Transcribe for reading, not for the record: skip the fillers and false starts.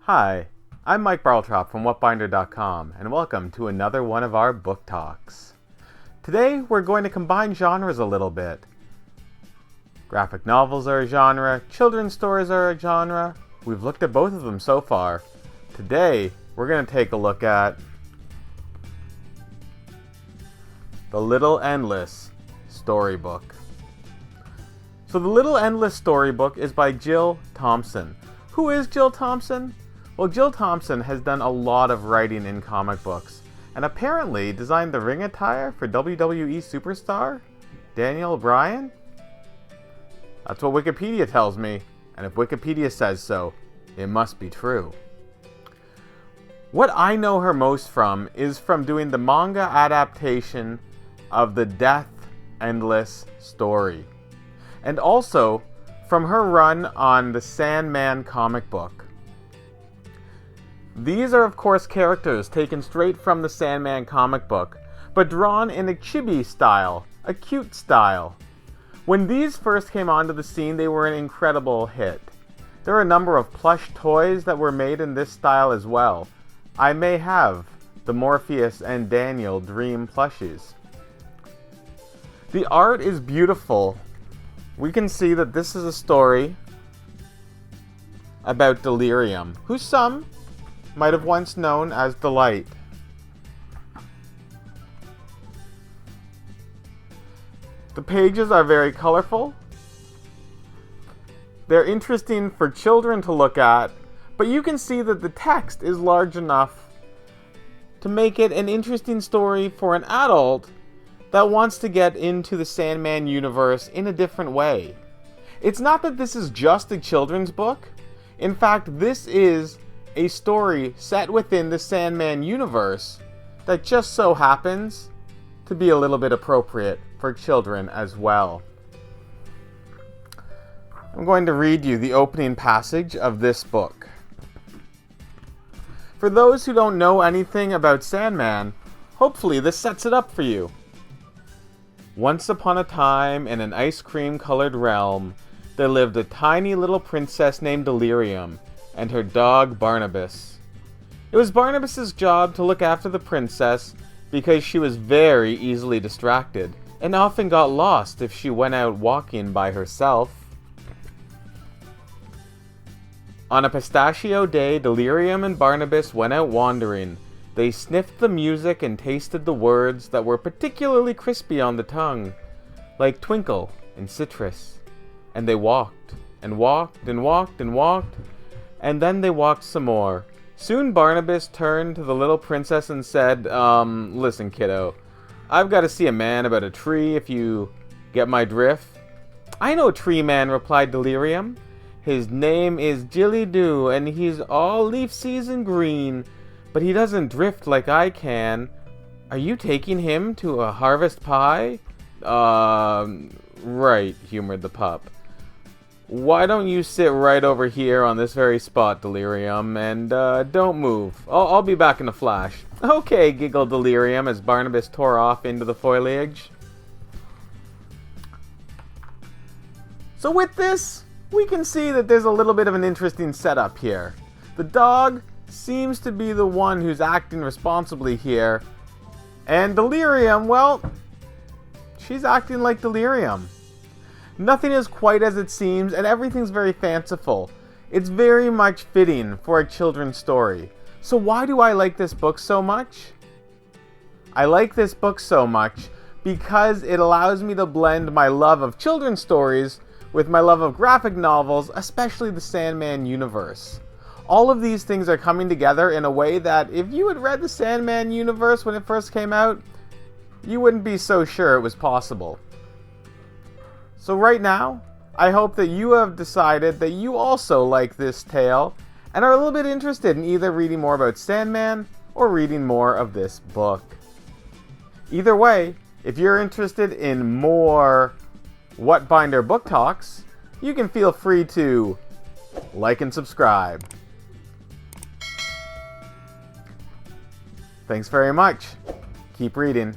Hi, I'm Mike Barltrop from WhatBinder.com, and welcome to another one of our book talks. Today we're going to combine genres a little bit. Graphic novels are a genre, children's stories are a genre. We've looked at both of them so far. Today we're going to take a look at The Little Endless Storybook. So The Little Endless Storybook is by Jill Thompson. Who is Jill Thompson? Well, Jill Thompson has done a lot of writing in comic books, and apparently designed the ring attire for WWE superstar Daniel Bryan? That's what Wikipedia tells me, and if Wikipedia says so, it must be true. What I know her most from is from doing the manga adaptation of the Death Endless story, and also from her run on the Sandman comic book. These are of course characters taken straight from the Sandman comic book, but drawn in a chibi style, a cute style. When these first came onto the scene, they were an incredible hit. There are a number of plush toys that were made in this style as well. I may have the Morpheus and Daniel Dream plushies. The art is beautiful. We can see that this is a story about delirium, who some might have once known as Delight. The pages are very colorful. They're interesting for children to look at, but you can see that the text is large enough to make it an interesting story for an adult that wants to get into the Sandman universe in a different way. It's not that this is just a children's book. In fact, this is a story set within the Sandman universe that just so happens to be a little bit appropriate for children as well. I'm going to read you the opening passage of this book. For those who don't know anything about Sandman, hopefully this sets it up for you. Once upon a time, in an ice cream colored realm, there lived a tiny little princess named Delirium and her dog Barnabas. It was Barnabas's job to look after the princess because she was very easily distracted and often got lost if she went out walking by herself. On a pistachio day, Delirium and Barnabas went out wandering. They sniffed the music and tasted the words that were particularly crispy on the tongue, like twinkle and citrus. And they walked, and walked, and walked, and walked, and then they walked some more. Soon Barnabas turned to the little princess and said, listen kiddo, I've got to see a man about a tree if you get my drift. I know a tree man, replied Delirium. His name is Jilly-Doo, and he's all leaf season green, but he doesn't drift like I can. Are you taking him to a harvest pie? Right, humored the pup. Why don't you sit right over here on this very spot, Delirium, and don't move. I'll be back in a flash. Okay, giggled Delirium as Barnabas tore off into the foliage. So with this, we can see that there's a little bit of an interesting setup here. The dog seems to be the one who's acting responsibly here, and Delirium, well, she's acting like Delirium. Nothing is quite as it seems, and everything's very fanciful. It's very much fitting for a children's story. So why do I like this book so much? I like this book so much because it allows me to blend my love of children's stories with my love of graphic novels, especially the Sandman universe. All of these things are coming together in a way that if you had read the Sandman universe when it first came out, you wouldn't be so sure it was possible. So right now, I hope that you have decided that you also like this tale and are a little bit interested in either reading more about Sandman or reading more of this book. Either way, if you're interested in more What Binder book talks, you can feel free to like and subscribe. Thanks very much. Keep reading.